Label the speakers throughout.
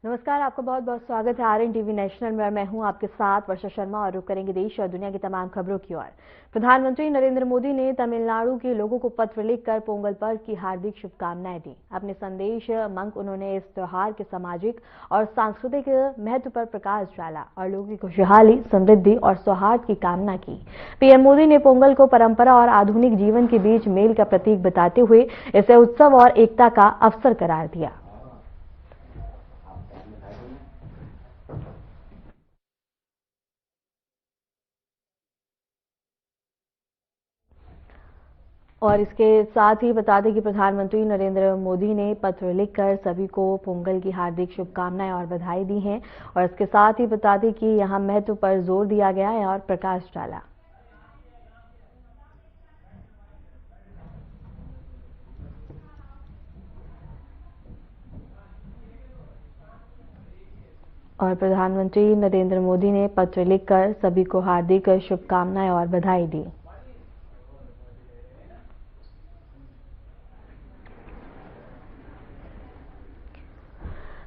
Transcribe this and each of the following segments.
Speaker 1: नमस्कार, आपका बहुत बहुत स्वागत है आरएन टीवी नेशनल में और मैं हूं आपके साथ वर्षा शर्मा और रुक करेंगे देश और दुनिया की तमाम खबरों की ओर। प्रधानमंत्री नरेंद्र मोदी ने तमिलनाडु के लोगों को पत्र लिखकर पोंगल पर्व की हार्दिक शुभकामनाएं दी। अपने संदेश मंक उन्होंने इस त्योहार के सामाजिक और सांस्कृतिक महत्व पर प्रकाश डाला और लोगों की खुशहाली, समृद्धि और सौहार्द की कामना की। पीएम मोदी ने पोंगल को परंपरा और आधुनिक जीवन के बीच मेल का प्रतीक बताते हुए इसे उत्सव और एकता का अवसर करार दिया। और इसके साथ ही बता दें कि प्रधानमंत्री नरेंद्र मोदी ने पत्र लिखकर सभी को पोंगल की हार्दिक शुभकामनाएं और बधाई दी हैं और इसके साथ ही बता दें कि यहां महत्व पर जोर दिया गया है और प्रकाश डाला। और प्रधानमंत्री नरेंद्र मोदी ने पत्र लिखकर सभी को हार्दिक शुभकामनाएं और बधाई दी।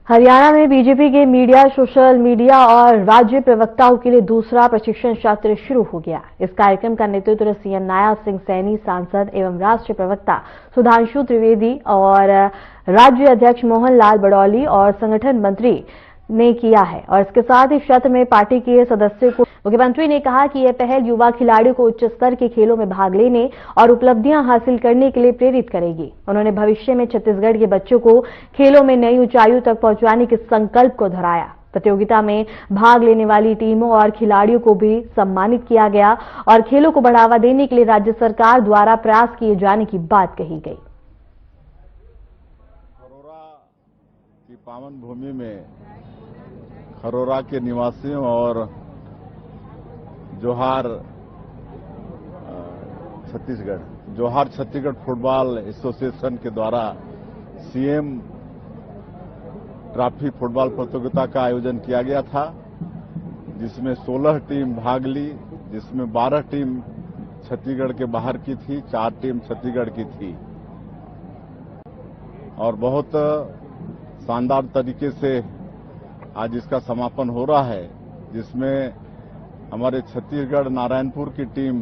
Speaker 1: हरियाणा में बीजेपी के मीडिया, सोशल मीडिया और राज्य प्रवक्ताओं के लिए दूसरा प्रशिक्षण सत्र शुरू हो गया। इस कार्यक्रम का नेतृत्व सीएम नायब सिंह सैनी, सांसद एवं राष्ट्रीय प्रवक्ता सुधांशु त्रिवेदी और राज्य अध्यक्ष मोहन लाल बड़ौली और संगठन मंत्री ने किया है। और इसके साथ ही सत्र में पार्टी के सदस्यों को मुख्यमंत्री ने कहा कि यह पहल युवा खिलाड़ियों को उच्च स्तर के खेलों में भाग लेने और उपलब्धियां हासिल करने के लिए प्रेरित करेगी। उन्होंने भविष्य में छत्तीसगढ़ के बच्चों को खेलों में नई ऊंचाइयों तक पहुंचाने के संकल्प को दोहराया। प्रतियोगिता में भाग लेने वाली टीमों और खिलाड़ियों को भी सम्मानित किया गया और खेलों को बढ़ावा देने के लिए राज्य सरकार द्वारा प्रयास किए जाने की बात कही गई।
Speaker 2: खरोरा की पावन भूमि में खरोरा के निवासियों और जोहार छत्तीसगढ़ फुटबॉल एसोसिएशन के द्वारा सीएम ट्रॉफी फुटबॉल प्रतियोगिता का आयोजन किया गया था, जिसमें 16 टीम भाग ली, जिसमें 12 टीम छत्तीसगढ़ के बाहर की थी, 4 टीम छत्तीसगढ़ की थी और बहुत शानदार तरीके से आज इसका समापन हो रहा है, जिसमें हमारे छत्तीसगढ़ नारायणपुर की टीम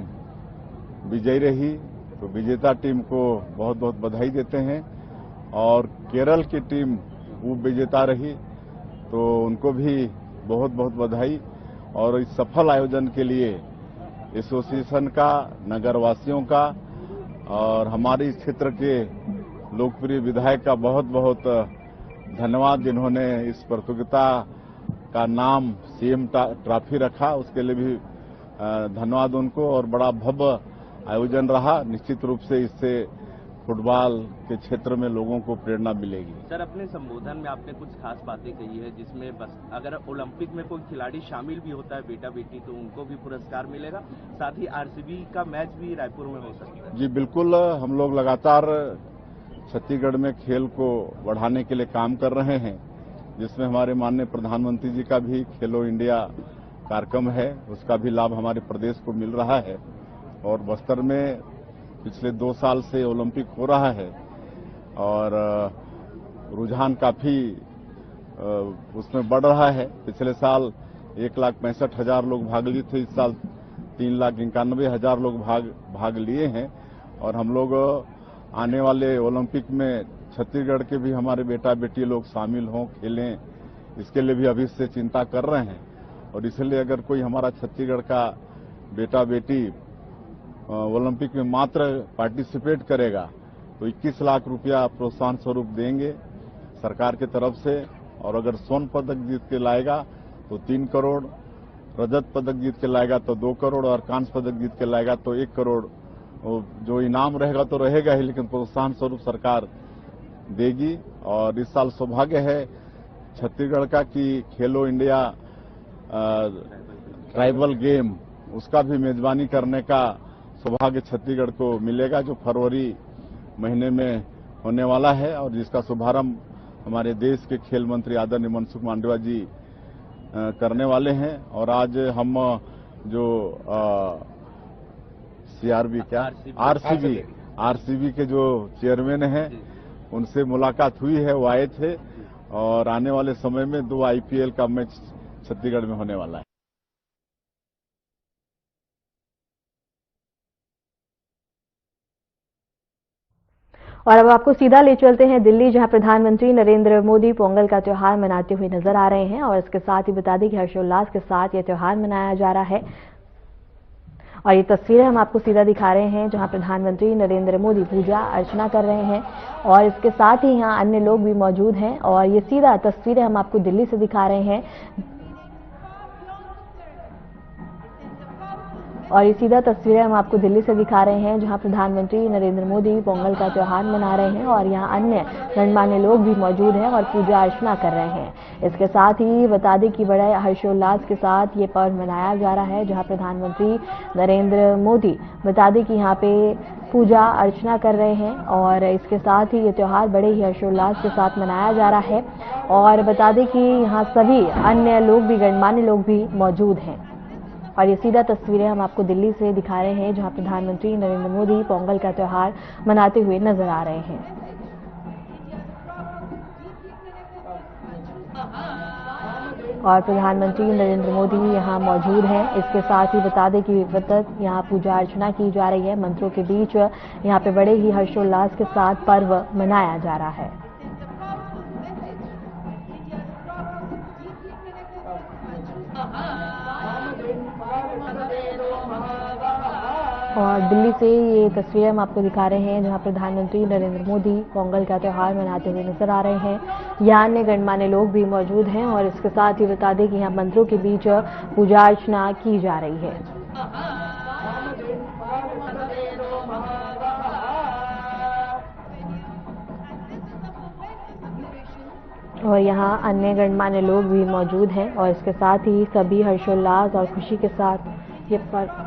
Speaker 2: विजयी रही। तो विजेता टीम को बहुत बहुत बधाई देते हैं और केरल की टीम उप विजेता रही, तो उनको भी बहुत बहुत बधाई। और इस सफल आयोजन के लिए एसोसिएशन का, नगरवासियों का और हमारे इस क्षेत्र के लोकप्रिय विधायक का बहुत बहुत धन्यवाद, जिन्होंने इस प्रतियोगिता का नाम सीएम ट्रॉफी रखा, उसके लिए भी धन्यवाद उनको। और बड़ा भव्य आयोजन रहा। निश्चित रूप से इससे फुटबॉल के क्षेत्र में लोगों को प्रेरणा मिलेगी।
Speaker 3: सर, अपने संबोधन में आपने कुछ खास बातें कही है, जिसमें बस अगर ओलंपिक में कोई खिलाड़ी शामिल भी होता है, बेटा बेटी, तो उनको भी पुरस्कार मिलेगा। साथ ही आरसीबी का मैच भी रायपुर में हो सकता है।
Speaker 2: जी बिल्कुल, हम लोग लगातार छत्तीसगढ़ में खेल को बढ़ाने के लिए काम कर रहे हैं, जिसमें हमारे माननीय प्रधानमंत्री जी का भी खेलो इंडिया कार्यक्रम है, उसका भी लाभ हमारे प्रदेश को मिल रहा है। और बस्तर में पिछले 2 साल से ओलंपिक हो रहा है और रुझान काफी उसमें बढ़ रहा है। पिछले साल 1,65,000 लोग भाग लिए थे, इस साल 3,91,000 लोग भाग लिए हैं। और हम लोग आने वाले ओलंपिक में छत्तीसगढ़ के भी हमारे बेटा बेटी लोग शामिल हों, खेलें, इसके लिए भी अभी से चिंता कर रहे हैं। और इसलिए अगर कोई हमारा छत्तीसगढ़ का बेटा बेटी ओलंपिक में मात्र पार्टिसिपेट करेगा तो 21 लाख रुपया प्रोत्साहन स्वरूप देंगे सरकार की तरफ से। और अगर स्वर्ण पदक जीत के लाएगा तो 3 करोड़, रजत पदक जीत के लाएगा तो 2 करोड़ और कांस्य पदक जीत के लाएगा तो 1 करोड़ जो इनाम रहेगा तो रहेगा ही, लेकिन प्रोत्साहन स्वरूप सरकार देगी। और इस साल सौभाग्य है छत्तीसगढ़ का कि खेलो इंडिया ट्राइबल गेम, उसका भी मेजबानी करने का सौभाग्य छत्तीसगढ़ को मिलेगा, जो फरवरी महीने में होने वाला है और जिसका शुभारंभ हमारे देश के खेल मंत्री आदरणीय मनसुख मांडविया जी करने वाले हैं। और आज हम जो सीआरबी क्या आरसीबी के जो चेयरमैन हैं, उनसे मुलाकात हुई है, वो आए थे और आने वाले समय में 2 IPL का मैच छत्तीसगढ़ में होने वाला है।
Speaker 1: और अब आपको सीधा ले चलते हैं दिल्ली, जहां प्रधानमंत्री नरेंद्र मोदी पोंगल का त्योहार मनाते हुए नजर आ रहे हैं। और इसके साथ ही बता दें कि हर्षोल्लास के साथ यह त्योहार मनाया जा रहा है। और ये तस्वीरें हम आपको सीधा दिखा रहे हैं, जहां प्रधानमंत्री नरेंद्र मोदी पूजा अर्चना कर रहे हैं और इसके साथ ही यहां अन्य लोग भी मौजूद हैं। और ये सीधा तस्वीरें हम आपको दिल्ली से दिखा रहे हैं। और ये सीधा तस्वीरें हम आपको दिल्ली से दिखा रहे हैं, जहां प्रधानमंत्री नरेंद्र मोदी पोंगल का त्योहार मना रहे हैं और यहां अन्य गणमान्य लोग भी मौजूद हैं और पूजा अर्चना कर रहे हैं। इसके साथ ही बता दें कि बड़े हर्षोल्लास के साथ ये पर्व मनाया जा रहा है, जहां प्रधानमंत्री नरेंद्र मोदी बता दें कि यहाँ पे पूजा अर्चना कर रहे हैं और इसके साथ ही ये त्योहार बड़े ही हर्षोल्लास के साथ मनाया जा रहा है। और बता दें कि यहाँ सभी अन्य लोग भी, गणमान्य लोग भी मौजूद हैं। और ये सीधा तस्वीरें हम आपको दिल्ली से दिखा रहे हैं, जहां प्रधानमंत्री नरेंद्र मोदी पोंगल का त्योहार मनाते हुए नजर आ रहे हैं। और प्रधानमंत्री नरेंद्र मोदी यहां मौजूद हैं। इसके साथ ही बता दें कि विधिवत यहां पूजा अर्चना की जा रही है। मंत्रों के बीच यहां पे बड़े ही हर्षोल्लास के साथ पर्व मनाया जा रहा है। और दिल्ली से ये तस्वीरें हम आपको दिखा रहे हैं, जहां प्रधानमंत्री नरेंद्र मोदी पोंगल का त्योहार मनाते हुए नजर आ रहे हैं। यहाँ अन्य गणमान्य लोग भी मौजूद हैं और इसके साथ ही बता दें कि यहाँ मंत्रों के बीच पूजा अर्चना की जा रही है। और यहाँ अन्य गणमान्य लोग भी मौजूद हैं और इसके साथ ही सभी हर्षोल्लास और खुशी के साथ ये पर्व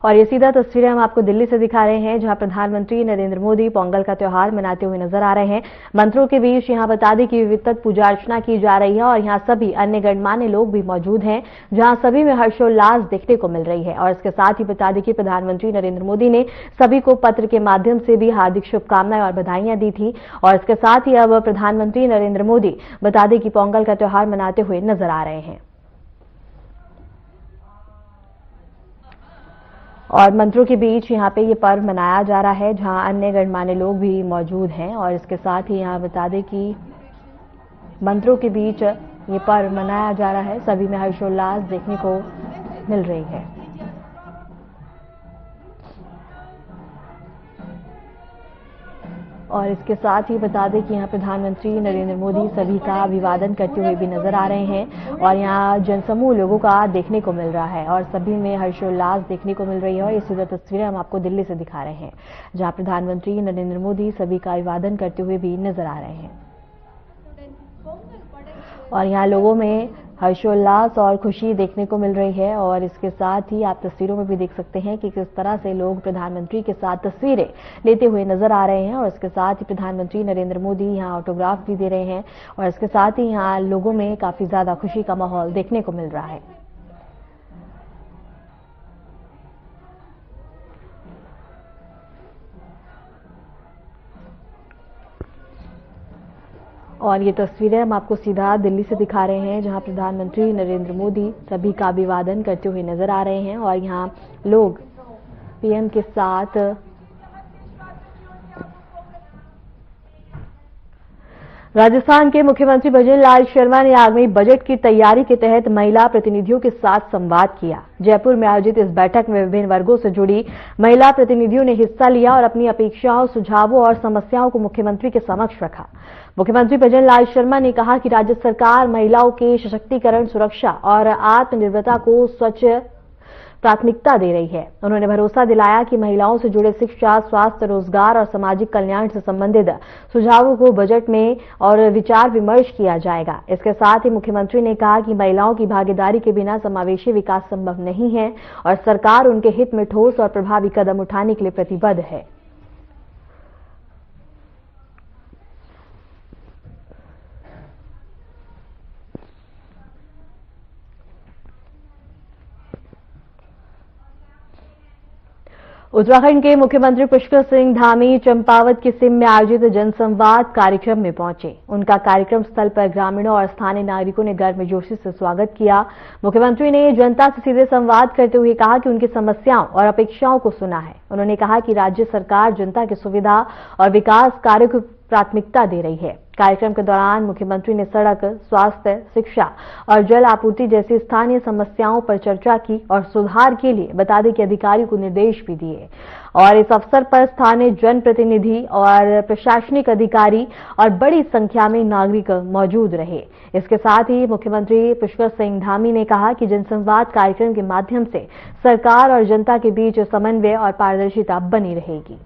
Speaker 1: और ये सीधा तस्वीरें हम आपको दिल्ली से दिखा रहे हैं, जहां प्रधानमंत्री नरेंद्र मोदी पोंगल का त्योहार मनाते हुए नजर आ रहे हैं। मंत्रों के बीच यहां बता दें कि विधिवत पूजा अर्चना की जा रही है और यहां सभी अन्य गणमान्य लोग भी मौजूद हैं, जहां सभी में हर्षोल्लास देखने को मिल रही है। और इसके साथ ही बता दें कि प्रधानमंत्री नरेंद्र मोदी ने सभी को पत्र के माध्यम से भी हार्दिक शुभकामनाएं और बधाइयां दी थी। और इसके साथ ही अब प्रधानमंत्री नरेंद्र मोदी बता दें कि पोंगल का त्योहार मनाते हुए नजर आ रहे हैं। और मंत्रों के बीच यहाँ पे ये पर्व मनाया जा रहा है, जहाँ अन्य गणमान्य लोग भी मौजूद हैं। और इसके साथ ही यहाँ बता दें कि मंत्रों के बीच ये पर्व मनाया जा रहा है, सभी में हर्षोल्लास देखने को मिल रही है। और इसके साथ ही बता दें कि यहाँ प्रधानमंत्री नरेंद्र मोदी सभी का अभिवादन करते हुए भी नजर आ रहे हैं और यहाँ जनसमूह लोगों का देखने को मिल रहा है और सभी में हर्षोल्लास देखने को मिल रही है। और ये सीधा तस्वीरें हम आपको दिल्ली से दिखा रहे हैं, जहाँ प्रधानमंत्री नरेंद्र मोदी सभी का अभिवादन करते हुए भी नजर आ रहे हैं। और यहाँ लोगों में हर्षोल्लास और खुशी देखने को मिल रही है। और इसके साथ ही आप तस्वीरों में भी देख सकते हैं कि किस तरह से लोग प्रधानमंत्री के साथ तस्वीरें लेते हुए नजर आ रहे हैं। और इसके साथ ही प्रधानमंत्री नरेंद्र मोदी यहाँ ऑटोग्राफ भी दे रहे हैं और इसके साथ ही यहाँ लोगों में काफी ज्यादा खुशी का माहौल देखने को मिल रहा है। और ये तस्वीरें हम आपको सीधा दिल्ली से दिखा रहे हैं, जहां प्रधानमंत्री नरेंद्र मोदी सभी का अभिवादन करते हुए नजर आ रहे हैं और यहां लोग पीएम के साथ राजस्थान के मुख्यमंत्री भजनलाल शर्मा ने आगामी बजट की तैयारी के तहत महिला प्रतिनिधियों के साथ संवाद किया। जयपुर में आयोजित इस बैठक में विभिन्न वर्गों से जुड़ी महिला प्रतिनिधियों ने हिस्सा लिया और अपनी अपेक्षाओं, सुझावों और समस्याओं को मुख्यमंत्री के समक्ष रखा। मुख्यमंत्री भजनलाल शर्मा ने कहा कि राज्य सरकार महिलाओं के सशक्तिकरण, सुरक्षा और आत्मनिर्भरता को स्वच्छ प्राथमिकता दे रही है। उन्होंने भरोसा दिलाया कि महिलाओं से जुड़े शिक्षा, स्वास्थ्य, रोजगार और सामाजिक कल्याण से संबंधित सुझावों को बजट में और विचार विमर्श किया जाएगा। इसके साथ ही मुख्यमंत्री ने कहा कि महिलाओं की भागीदारी के बिना समावेशी विकास संभव नहीं है और सरकार उनके हित में ठोस और प्रभावी कदम उठाने के लिए प्रतिबद्ध है। उत्तराखंड के मुख्यमंत्री पुष्कर सिंह धामी चंपावत के सिम में आयोजित जनसंवाद कार्यक्रम में पहुंचे। उनका कार्यक्रम स्थल पर ग्रामीणों और स्थानीय नागरिकों ने गर्मजोशी से स्वागत किया। मुख्यमंत्री ने जनता से सीधे संवाद करते हुए कहा कि उनकी समस्याओं और अपेक्षाओं को सुना है। उन्होंने कहा कि राज्य सरकार जनता की सुविधा और विकास कार्यों को प्राथमिकता दे रही है। कार्यक्रम के दौरान मुख्यमंत्री ने सड़क, स्वास्थ्य, शिक्षा और जल आपूर्ति जैसी स्थानीय समस्याओं पर चर्चा की और सुधार के लिए बता दें कि अधिकारियों को निर्देश भी दिए। और इस अवसर पर स्थानीय जनप्रतिनिधि और प्रशासनिक अधिकारी और बड़ी संख्या में नागरिक मौजूद रहे। इसके साथ ही मुख्यमंत्री पुष्कर सिंह धामी ने कहा कि जनसंवाद कार्यक्रम के माध्यम से सरकार और जनता के बीच समन्वय और पारदर्शिता बनी रहेगी।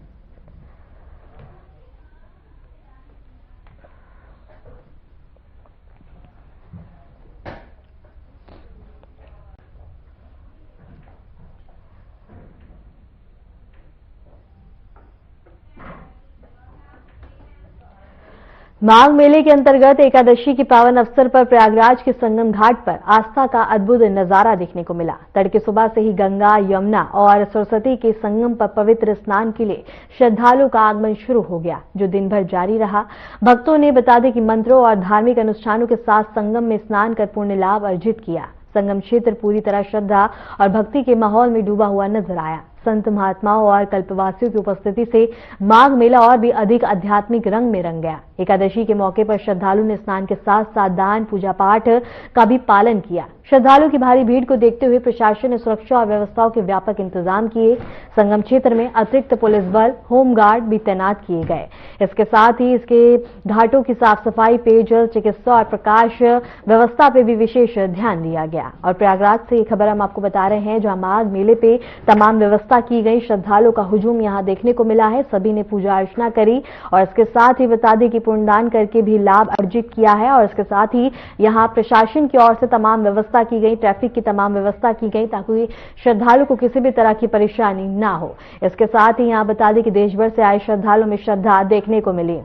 Speaker 1: माघ मेले के अंतर्गत एकादशी के पावन अवसर पर प्रयागराज के संगम घाट पर आस्था का अद्भुत नजारा देखने को मिला। तड़के सुबह से ही गंगा, यमुना और सरस्वती के संगम पर पवित्र स्नान के लिए श्रद्धालुओं का आगमन शुरू हो गया, जो दिन भर जारी रहा। भक्तों ने बता दें कि मंत्रों और धार्मिक अनुष्ठानों के साथ संगम में स्नान कर पुण्य लाभ अर्जित किया। संगम क्षेत्र पूरी तरह श्रद्धा और भक्ति के माहौल में डूबा हुआ नजर आया। संत महात्माओं और कल्पवासियों की उपस्थिति से माघ मेला और भी अधिक आध्यात्मिक रंग में रंग गया। एकादशी के मौके पर श्रद्धालुओं ने स्नान के साथ साथ दान, पूजा पाठ का भी पालन किया। श्रद्धालुओं की भारी भीड़ को देखते हुए प्रशासन ने सुरक्षा और व्यवस्थाओं के व्यापक इंतजाम किए। संगम क्षेत्र में अतिरिक्त पुलिस बल, होमगार्ड भी तैनात किए गए। इसके साथ ही इसके घाटों की साफ सफाई, पेयजल, चिकित्सा और प्रकाश व्यवस्था पे भी विशेष ध्यान दिया गया। और प्रयागराज से ये खबर हम आपको बता रहे हैं, जहां माघ मेले पे तमाम व्यवस्था की गई। श्रद्धालुओं का हुजूम यहां देखने को मिला है। सभी ने पूजा अर्चना करी और इसके साथ ही बता दें कि पुण्यदान करके भी लाभ अर्जित किया है। और इसके साथ ही यहां प्रशासन की ओर से तमाम व्यवस्था की गई, ट्रैफिक की तमाम व्यवस्था की गई ताकि श्रद्धालु को किसी भी तरह की परेशानी ना हो। इसके साथ ही यहां बता दें कि देश भर से आए श्रद्धालुओं में श्रद्धा देखने को मिली।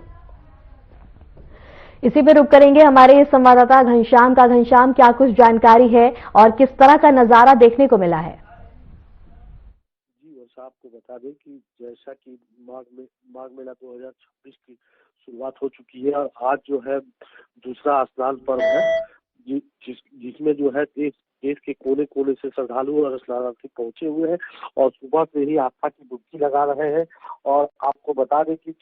Speaker 1: इसी पर रुक करेंगे हमारे संवाददाता घनश्याम का। घनश्याम, क्या कुछ जानकारी है और किस तरह का नजारा देखने को मिला है?
Speaker 4: आपको बता दें कि जैसा कि माघ मेला 2026 की शुरुआत हो चुकी है और आज जो है दूसरा स्नान पर्व है, जिसमें जो है देश के कोने कोने से श्रद्धालु और स्नानार्थी पहुंचे हुए हैं और सुबह से ही आस्था की डुबकी लगा रहे हैं। और आपको बता दें कि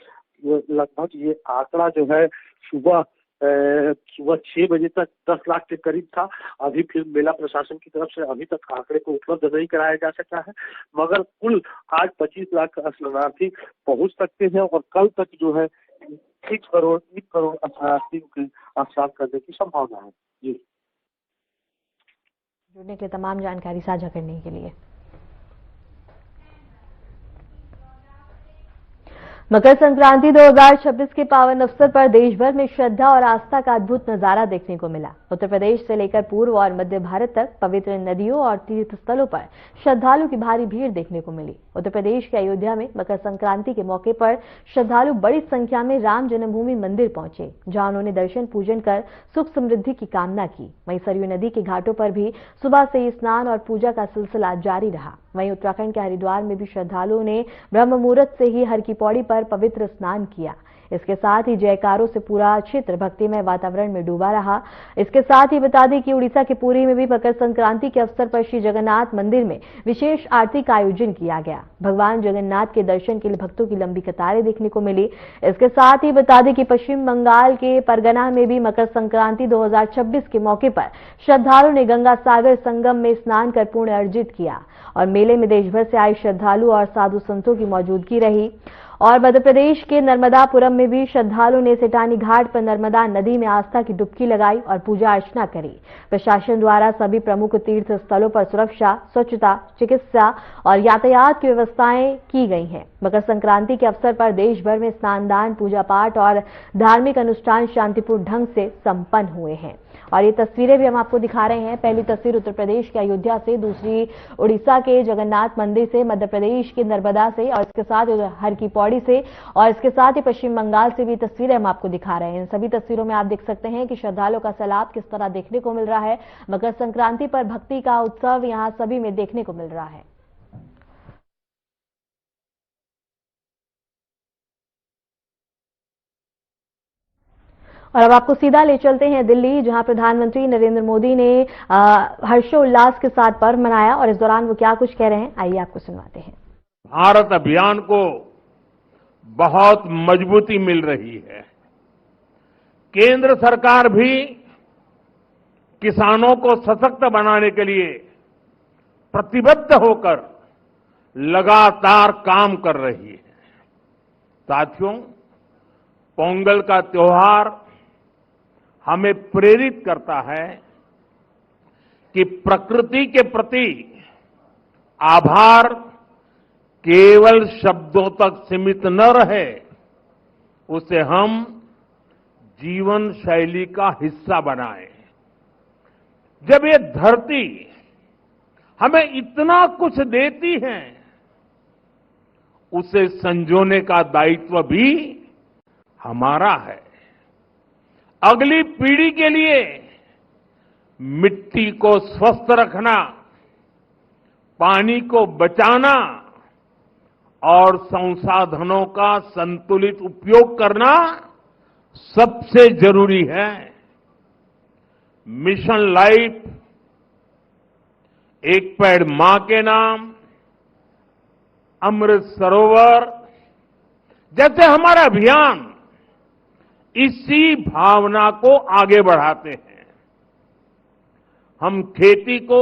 Speaker 4: लगभग ये आंकड़ा जो है सुबह 6 बजे तक 10 लाख के करीब था। अभी फिर मेला प्रशासन की तरफ से अभी तक आंकड़े को उपलब्ध नहीं कराया जा सका है, मगर कुल आज 25 लाख शरणार्थी पहुंच सकते हैं और कल तक जो है 1 करोड़ शरणार्थियों के स्नान करने की संभावना है। जी,
Speaker 1: जुड़ने के लिए तमाम जानकारी साझा करने के लिए। मकर संक्रांति 2026 के पावन अवसर पर देश भर में श्रद्धा और आस्था का अद्भुत नजारा देखने को मिला। उत्तर प्रदेश से लेकर पूर्व और मध्य भारत तक पवित्र नदियों और तीर्थ स्थलों पर श्रद्धालुओं की भारी भीड़ देखने को मिली। उत्तर प्रदेश के अयोध्या में मकर संक्रांति के मौके पर श्रद्धालु बड़ी संख्या में राम जन्मभूमि मंदिर पहुंचे, जहां उन्होंने दर्शन पूजन कर सुख समृद्धि की कामना की। वहीं सरयू नदी के घाटों पर भी सुबह से ही स्नान और पूजा का सिलसिला जारी रहा। वहीं उत्तराखंड के हरिद्वार में भी श्रद्धालुओं ने ब्रह्म मुहूर्त से ही हर की पौड़ी पर पवित्र स्नान किया। इसके साथ ही जयकारों से पूरा क्षेत्र भक्तिमय वातावरण में डूबा रहा। इसके साथ ही बता दें कि उड़ीसा के पुरी में भी मकर संक्रांति के अवसर पर श्री जगन्नाथ मंदिर में विशेष आरती का आयोजन किया गया। भगवान जगन्नाथ के दर्शन के लिए भक्तों की लंबी कतारें देखने को मिली। इसके साथ ही बता दें कि पश्चिम बंगाल के परगना में भी मकर संक्रांति 2026 के मौके पर श्रद्धालुओं ने गंगा सागर संगम में स्नान कर पुण्य अर्जित किया। और मेले में देश भर से आए श्रद्धालु और साधु संतों की मौजूदगी रही। और मध्य प्रदेश के नर्मदापुरम में भी श्रद्धालुओं ने सेठानी घाट पर नर्मदा नदी में आस्था की डुबकी लगाई और पूजा अर्चना करी। प्रशासन द्वारा सभी प्रमुख तीर्थ स्थलों पर सुरक्षा, स्वच्छता, चिकित्सा और यातायात की व्यवस्थाएं की गई हैं। मकर संक्रांति के अवसर पर देश भर में स्नान, दान, पूजा पाठ और धार्मिक अनुष्ठान शांतिपूर्ण ढंग से संपन्न हुए हैं। और ये तस्वीरें भी हम आपको दिखा रहे हैं। पहली तस्वीर उत्तर प्रदेश के अयोध्या से, दूसरी उड़ीसा के जगन्नाथ मंदिर से, मध्य प्रदेश के नर्मदा से और इसके साथ हर की पौड़ी से और इसके साथ ही पश्चिम बंगाल से भी तस्वीरें हम आपको दिखा रहे हैं। इन सभी तस्वीरों में आप देख सकते हैं कि श्रद्धालुओं का सैलाब किस तरह देखने को मिल रहा है। मकर संक्रांति पर भक्ति का उत्सव यहां सभी में देखने को मिल रहा है। और अब आपको सीधा ले चलते हैं दिल्ली, जहां प्रधानमंत्री नरेंद्र मोदी ने हर्षोल्लास के साथ पर्व मनाया और इस दौरान वो क्या कुछ कह रहे हैं, आइए आपको सुनवाते हैं।
Speaker 5: भारत अभियान को बहुत मजबूती मिल रही है। केंद्र सरकार भी किसानों को सशक्त बनाने के लिए प्रतिबद्ध होकर लगातार काम कर रही है। साथियों, पोंगल का त्योहार हमें प्रेरित करता है कि प्रकृति के प्रति आभार केवल शब्दों तक सीमित न रहे, उसे हम जीवन शैली का हिस्सा बनाएं। जब ये धरती हमें इतना कुछ देती है, उसे संजोने का दायित्व भी हमारा है। अगली पीढ़ी के लिए मिट्टी को स्वस्थ रखना, पानी को बचाना और संसाधनों का संतुलित उपयोग करना सबसे जरूरी है। मिशन लाइफ, एक पेड़ मां के नाम, अमृत सरोवर जैसे हमारा अभियान इसी भावना को आगे बढ़ाते हैं। हम खेती को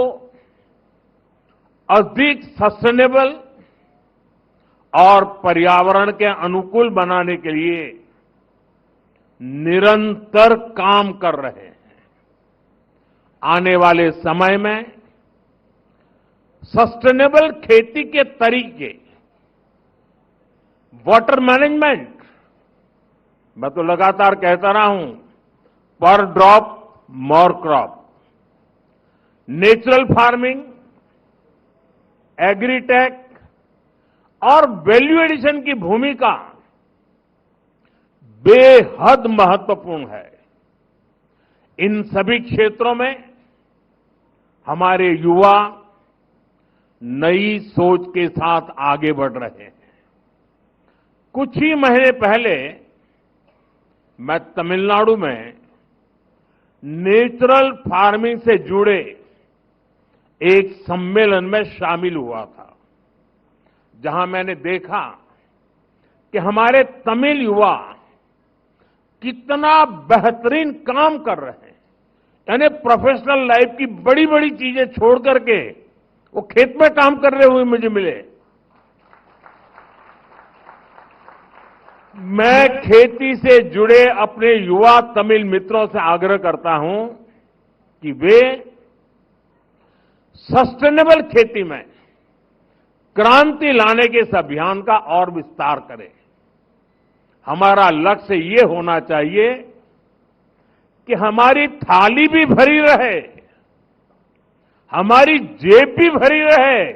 Speaker 5: अधिक सस्टेनेबल और पर्यावरण के अनुकूल बनाने के लिए निरंतर काम कर रहे हैं। आने वाले समय में सस्टेनेबल खेती के तरीके, वाटर मैनेजमेंट, मैं तो लगातार कहता रहा हूं, पर drop more crop, natural farming, agritech और वैल्यू एडिशन की भूमिका बेहद महत्वपूर्ण है। इन सभी क्षेत्रों में हमारे युवा नई सोच के साथ आगे बढ़ रहे हैं। कुछ ही महीने पहले मैं तमिलनाडु में नेचुरल फार्मिंग से जुड़े एक सम्मेलन में शामिल हुआ था, जहां मैंने देखा कि हमारे तमिल युवा कितना बेहतरीन काम कर रहे हैं। यानी प्रोफेशनल लाइफ की बड़ी बड़ी चीजें छोड़ करके वो खेत में काम कर रहे हुए मुझे मिले। मैं खेती से जुड़े अपने युवा तमिल मित्रों से आग्रह करता हूं कि वे सस्टेनेबल खेती में क्रांति लाने के इस अभियान का और विस्तार करें। हमारा लक्ष्य ये होना चाहिए कि हमारी थाली भी भरी रहे, हमारी जेब भी भरी रहे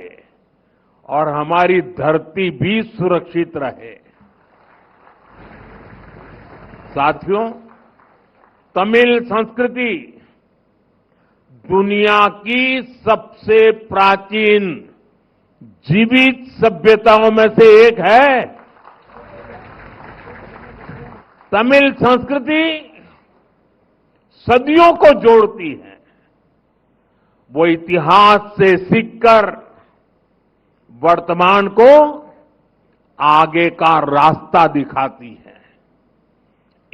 Speaker 5: और हमारी धरती भी सुरक्षित रहे। साथियों, तमिल संस्कृति दुनिया की सबसे प्राचीन जीवित सभ्यताओं में से एक है। तमिल संस्कृति सदियों को जोड़ती है। वो इतिहास से सीखकर वर्तमान को आगे का रास्ता दिखाती है।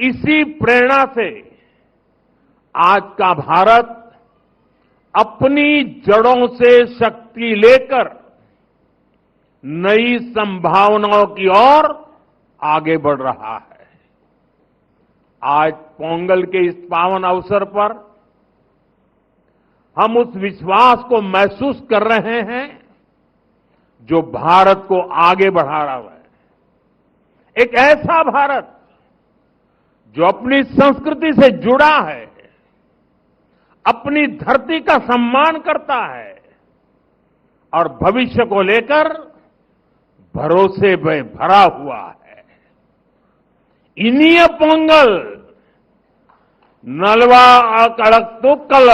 Speaker 5: इसी प्रेरणा से आज का भारत अपनी जड़ों से शक्ति लेकर नई संभावनाओं की ओर आगे बढ़ रहा है। आज पोंगल के इस पावन अवसर पर हम उस विश्वास को महसूस कर रहे हैं जो भारत को आगे बढ़ा रहा है। एक ऐसा भारत जो अपनी संस्कृति से जुड़ा है, अपनी धरती का सम्मान करता है और भविष्य को लेकर भरोसे में भरा हुआ है। इनिय पोंगल नलवा अकड़क्तुक्कल,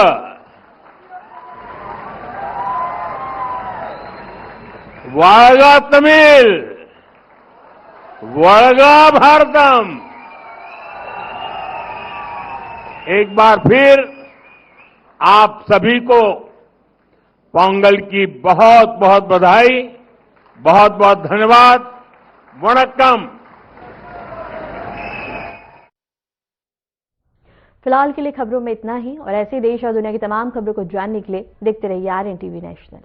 Speaker 5: वाळगा तमिल, वळगा भारतम। एक बार फिर आप सभी को पोंगल की बहुत बहुत बधाई, बहुत बहुत धन्यवाद। वणक्कम।
Speaker 1: फिलहाल के लिए खबरों में इतना ही और ऐसे देश और दुनिया की तमाम खबरों को जानने के लिए देखते रहिए RNTV नेशनल।